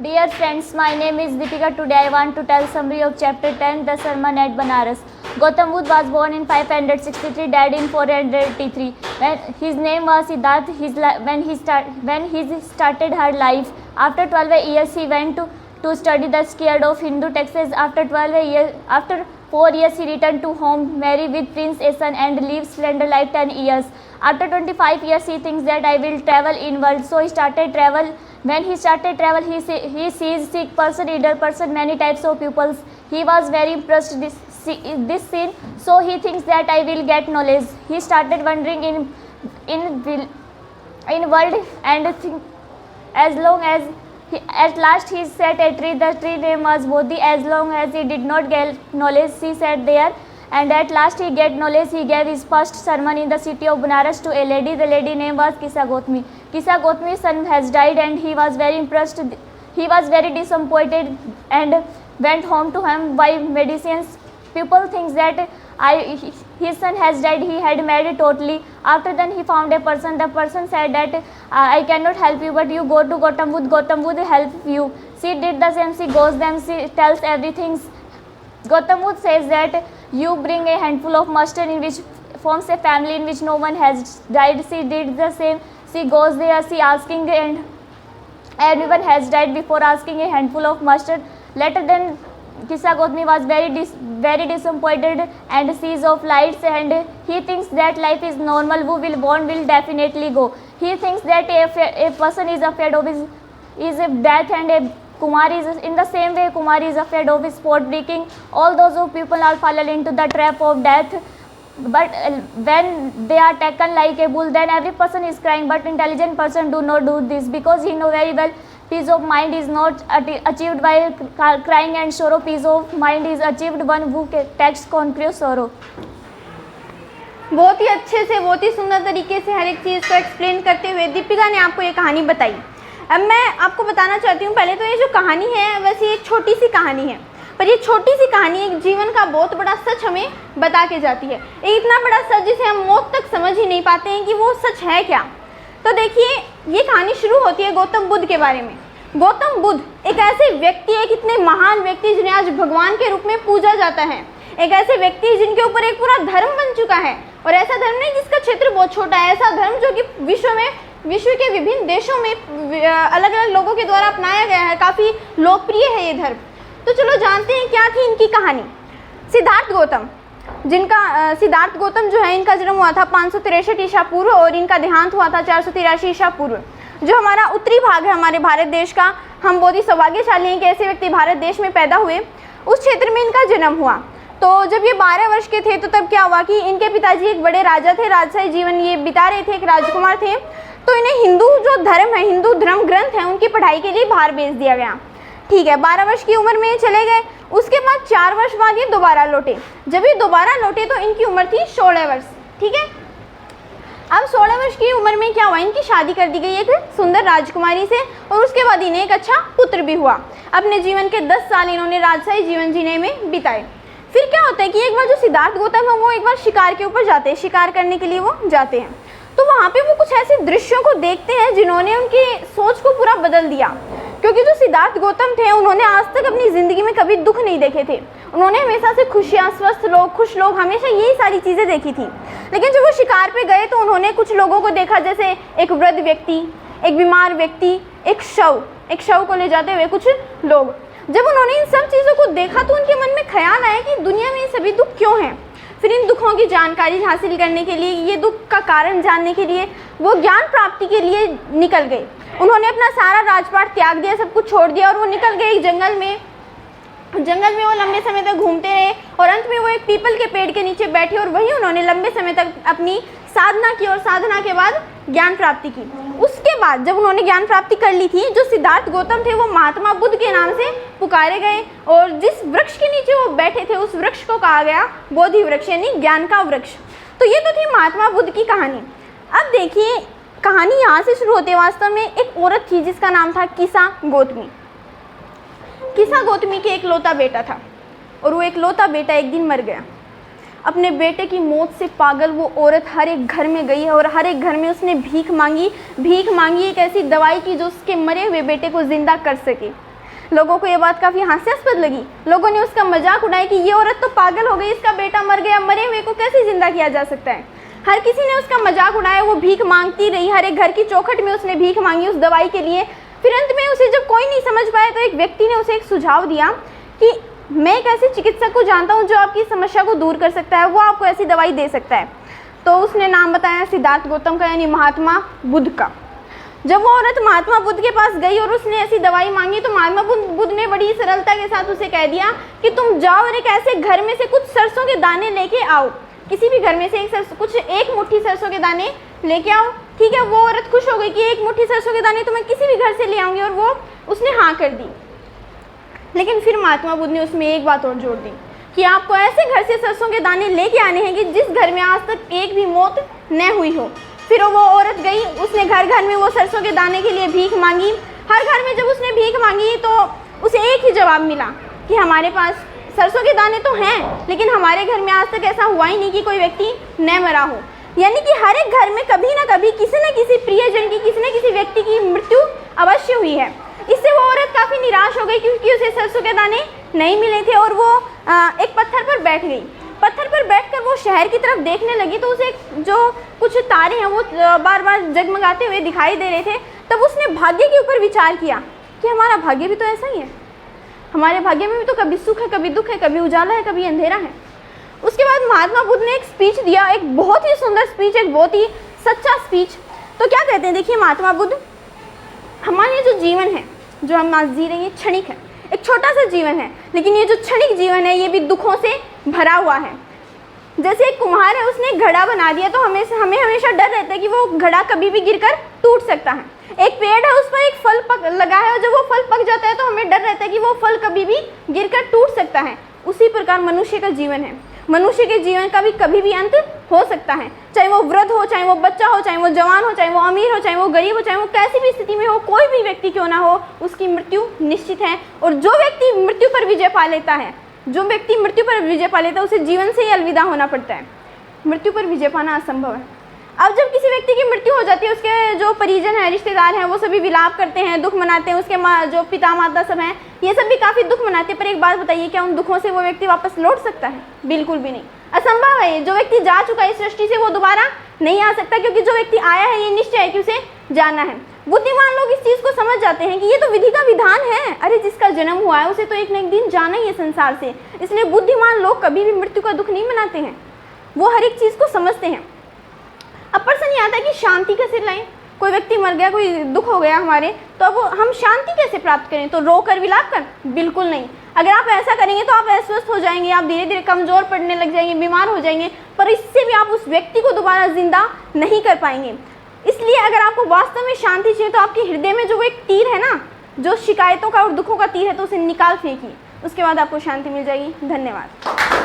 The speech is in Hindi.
Dear friends, my name is Deepika. Today I want to tell summary of chapter 10, The Sermon at Banaras. Gautam Buddha was born in 563, died in 483. When his name was Siddharth, when he started her life. After 12 years, he went to study the scared of Hindu texts. After 4 years, he returned to home, married with Prince Asan, and lived splendid life 10 years. After 25 years, he thinks that I will travel in world. So he started travel. When he started travel, he sees sick person, elder person, many types of pupils. He was very impressed this scene. So he thinks that I will get knowledge. He started wandering in world and think, as long as at last he sat a tree. The tree name was Bodhi. As long as he did not get knowledge, he sat there. And at last he get knowledge. He gave his first sermon in the city of Banaras to a lady. The lady name was Kisa Gotami. Kisa Gotami's son has died and he was very impressed. He was very disappointed and went home to him by medicines. People think that his son has died. He had married totally. After then he found a person. The person said that I cannot help you, but you go to Gautam Buddha. Gautam Buddha help you. She did the same. She goes them. She tells everything. Gautam Buddha says that you bring a handful of mustard in which forms a family in which no one has died. She did the same. She goes there. She asking and everyone has died before asking a handful of mustard. Later then Kisa Gotami was very disappointed and sees of lights, and he thinks that life is normal. Who will born will definitely go. He thinks that a person is afraid of his death, and a Kumar is in the same way. Kumar is afraid of his sport breaking. All those who people are fallen into the trap of death. But when they are taken like a bull, then every person is crying. But intelligent person do not do this because he know very well peace of mind is not achieved by crying and sorrow. Peace of mind is achieved one who takes conquer sorrow. बहुत ही अच्छे से, बहुत ही सुंदर तरीके से हर एक चीज़ को एक्सप्लेन करते हुए दीपिका ने आपको ये कहानी बताई। अब मैं आपको बताना चाहती हूँ, पहले तो ये जो कहानी है वैसे एक छोटी सी कहानी है, पर ये छोटी सी कहानी एक जीवन का बहुत बड़ा सच हमें बता के जाती है। एक इतना बड़ा सच जिसे हम मौत तक समझ ही नहीं पाते हैं कि वो सच है क्या। तो देखिए, ये कहानी शुरू होती है गौतम बुद्ध के बारे में। गौतम बुद्ध एक ऐसे व्यक्ति है, कितने महान व्यक्ति जिन्हें आज भगवान के रूप में पूजा जाता है। एक ऐसे व्यक्ति जिनके ऊपर एक पूरा धर्म बन चुका है, और ऐसा धर्म नहीं जिसका क्षेत्र बहुत छोटा है, ऐसा धर्म जो कि विश्व के विभिन्न देशों में अलग अलग लोगों के द्वारा अपनाया गया है। काफ़ी लोकप्रिय है ये धर्म। तो चलो जानते हैं क्या थी इनकी कहानी। सिद्धार्थ गौतम जो है, इनका जन्म हुआ था 563 ईसा पूर्व और इनका देहांत हुआ था 483 ईसा पूर्व। जो हमारा उत्तरी भाग है हमारे भारत देश का, हम बहुत ही सौभाग्यशाली हैं कि ऐसे व्यक्ति भारत देश में पैदा हुए। उस क्षेत्र में इनका जन्म हुआ। तो जब ये 12 वर्ष के थे तो तब क्या हुआ कि इनके पिताजी एक बड़े राजा थे, राजशाही जीवन ये बिता रहे थे, एक राजकुमार थे। तो इन्हें हिंदू जो धर्म है, हिंदू धर्म ग्रंथ है, उनकी पढ़ाई के लिए बाहर भेज दिया गया। ठीक है, 12 वर्ष की उम्र में ये चले गए। उसके बाद 4 वर्ष बाद ये दोबारा लौटे। जब ये दोबारा लौटे तो इनकी उम्र थी 16 वर्ष। ठीक है, अब 16 वर्ष की उम्र में क्या हुआ, इनकी शादी कर दी गई एक सुंदर राजकुमारी से, और उसके बाद इन्हें एक अच्छा पुत्र भी हुआ। अपने जीवन के 10 साल इन्होंने राजशाही जीवन जीने में बिताए। फिर क्या होता है कि एक बार जो सिद्धार्थ गौतम है वो एक बार शिकार के ऊपर जाते हैं, शिकार करने के लिए वो जाते हैं। तो वहाँ पे वो कुछ ऐसे दृश्यों को देखते हैं जिन्होंने उनकी सोच को पूरा बदल दिया। क्योंकि जो सिद्धार्थ गौतम थे उन्होंने आज तक अपनी ज़िंदगी में कभी दुख नहीं देखे थे। उन्होंने हमेशा से खुशियाँ, स्वस्थ लोग, खुश लोग, हमेशा यही सारी चीज़ें देखी थी। लेकिन जब वो शिकार पे गए तो उन्होंने कुछ लोगों को देखा, जैसे एक वृद्ध व्यक्ति, एक बीमार व्यक्ति, एक शव को ले जाते हुए कुछ लोग। जब उन्होंने इन सब चीज़ों को देखा तो उनके मन में ख्याल आया कि दुनिया में ये सभी दुख क्यों हैं। फिर इन दुखों की जानकारी हासिल करने के लिए, ये दुख का कारण जानने के लिए वो ज्ञान प्राप्ति के लिए निकल गए। उन्होंने अपना सारा राजपाट त्याग दिया, सब कुछ छोड़ दिया और वो निकल गए एक जंगल में वो लंबे समय तक घूमते रहे और अंत में वो एक पीपल के पेड़ के नीचे बैठे और वहीं उन्होंने लंबे समय तक अपनी साधना की और साधना के बाद ज्ञान प्राप्ति की। उसके बाद जब उन्होंने ज्ञान प्राप्ति कर ली थी, जो सिद्धार्थ गौतम थे वो महात्मा बुद्ध के नाम से पुकारे गए और जिस वृक्ष के नीचे वो बैठे थे उस वृक्ष को कहा गया बोधि वृक्ष, यानी ज्ञान का वृक्ष। तो ये तो थी महात्मा बुद्ध की कहानी। अब देखिए, कहानी यहाँ से शुरू होती है। वास्तव में एक औरत थी जिसका नाम था किसा गौतमी। किसा गौतमी के एक लौता बेटा था और वो एक लौता बेटा एक दिन मर गया। अपने बेटे की मौत से पागल वो औरत हर एक घर में गई है और हर एक घर में उसने भीख मांगी एक ऐसी दवाई की जो उसके मरे हुए बेटे को जिंदा कर सके। लोगों को ये बात काफ़ी हास्यास्पद लगी। लोगों ने उसका मजाक उड़ाया कि ये औरत तो पागल हो गई, इसका बेटा मर गया, मरे हुए को कैसे जिंदा किया जा सकता है। हर किसी ने उसका मजाक उड़ाया, वो भीख मांगती रही, हर एक घर की चौखट में उसने भीख मांगी उस दवाई के लिए। फिर अंत में उसे जब कोई नहीं समझ पाया तो एक व्यक्ति ने उसे एक सुझाव दिया कि मैं एक ऐसे चिकित्सक को जानता हूँ जो आपकी समस्या को दूर कर सकता है, वो आपको ऐसी दवाई दे सकता है। तो उसने नाम बताया सिद्धार्थ गौतम का, यानी महात्मा बुद्ध का। जब वो औरत महात्मा बुद्ध के पास गई और उसने ऐसी दवाई मांगी तो महात्मा बुद्ध ने बड़ी सरलता के साथ उसे कह दिया कि तुम जाओ और एक ऐसे घर में से कुछ सरसों के दाने लेके आओ, किसी भी घर में से एक मुट्ठी सरसों के दाने लेके आओ। ठीक है, वो औरत खुश हो गई कि एक मुट्ठी सरसों के दाने तो मैं किसी भी घर से ले आऊँगी, और वो उसने हाँ कर दी। लेकिन फिर महात्मा बुद्ध ने उसमें एक बात और जोड़ दी कि आपको ऐसे घर से सरसों के दाने लेके आने हैं कि जिस घर में आज तक एक भी मौत न हुई हो। फिर वो औरत गई, उसने घर घर में वो सरसों के दाने के लिए भीख मांगी। हर घर में जब उसने भीख मांगी तो उसे एक ही जवाब मिला कि हमारे पास सरसों के दाने तो हैं, लेकिन हमारे घर में आज तक ऐसा हुआ ही नहीं कि कोई व्यक्ति न मरा हो। यानी कि हर एक घर में कभी ना कभी किसी न किसी प्रियजन की, किसी न किसी व्यक्ति की मृत्यु अवश्य हुई है। इससे वो औरत काफ़ी निराश हो गई क्योंकि उसे सरसों के दाने नहीं मिले थे, और वो एक पत्थर पर बैठ गई। पत्थर पर बैठकर वो शहर की तरफ देखने लगी तो उसे जो कुछ तारे हैं वो बार बार जगमगाते हुए दिखाई दे रहे थे। तब उसने भाग्य के ऊपर विचार किया कि हमारा भाग्य भी तो ऐसा ही है, हमारे भाग्य में भी तो कभी सुख है, कभी दुख है, कभी उजाला है, कभी अंधेरा है। उसके बाद महात्मा बुद्ध ने एक स्पीच दिया, एक बहुत ही सुंदर स्पीच, एक बहुत ही सच्चा स्पीच। तो क्या कहते हैं, देखिए महात्मा बुद्ध, हमारे जो जीवन है, जो हम आज जी रहे हैं, क्षणिक है, एक छोटा सा जीवन है, लेकिन ये जो क्षणिक जीवन है ये भी दुखों से भरा हुआ है। जैसे एक कुम्हार है, उसने घड़ा बना दिया तो हमें हमेशा डर रहता है कि वो घड़ा कभी भी गिरकर टूट सकता है। एक पेड़ है, उस पर एक फल लगा है, और जब वो फल पक जाता है तो हमें डर रहता है कि वो फल कभी भी गिरकर टूट सकता है। उसी प्रकार मनुष्य का जीवन है, मनुष्य के जीवन का भी कभी भी अंत हो सकता है। चाहे वो वृद्ध हो, चाहे वो बच्चा हो, चाहे वो जवान हो, चाहे वो अमीर हो, चाहे वो गरीब हो, चाहे वो कैसी भी स्थिति में हो, कोई भी व्यक्ति क्यों ना हो, उसकी मृत्यु निश्चित है। और जो व्यक्ति मृत्यु पर विजय पा लेता है, जो व्यक्ति मृत्यु पर विजय पा लेता है, उसे जीवन से ही अलविदा होना पड़ता है। मृत्यु पर विजय पाना असंभव है। अब जब किसी व्यक्ति की मृत्यु हो जाती है, उसके जो परिजन हैं, रिश्तेदार हैं, वो सभी विलाप करते हैं, दुख मनाते हैं। उसके जो पिता माता सब हैं, ये सब भी काफ़ी दुख मनाते हैं। पर एक बात बताइए, क्या उन दुखों से वो व्यक्ति वापस लौट सकता है? बिल्कुल भी नहीं, असंभव है। जो व्यक्ति जा चुका है इस सृष्टि से, वो दोबारा नहीं आ सकता, क्योंकि जो व्यक्ति आया है ये निश्चय है कि उसे जाना है। बुद्धिमान लोग इस चीज़ को समझ जाते हैं कि ये तो विधि का विधान है, अरे जिसका जन्म हुआ है उसे तो एक न एक दिन जाना ही है संसार से। इसलिए बुद्धिमान लोग कभी भी मृत्यु का दुख नहीं मनाते हैं, वो हर एक चीज़ को समझते हैं। अब प्रश्न ये आता है कि शांति कैसे लाएं? कोई व्यक्ति मर गया, कोई दुख हो गया हमारे, तो अब हम शांति कैसे प्राप्त करें? तो रो कर विलाप कर? बिल्कुल नहीं। अगर आप ऐसा करेंगे तो आप अस्वस्थ हो जाएंगे, आप धीरे धीरे कमजोर पड़ने लग जाएंगे, बीमार हो जाएंगे, पर इससे भी आप उस व्यक्ति को दोबारा जिंदा नहीं कर पाएंगे। इसलिए अगर आपको वास्तव में शांति चाहिए तो आपके हृदय में जो वो एक तीर है ना, जो शिकायतों का और दुखों का तीर है, तो उसे निकाल फेंकिए, उसके बाद आपको शांति मिल जाएगी। धन्यवाद।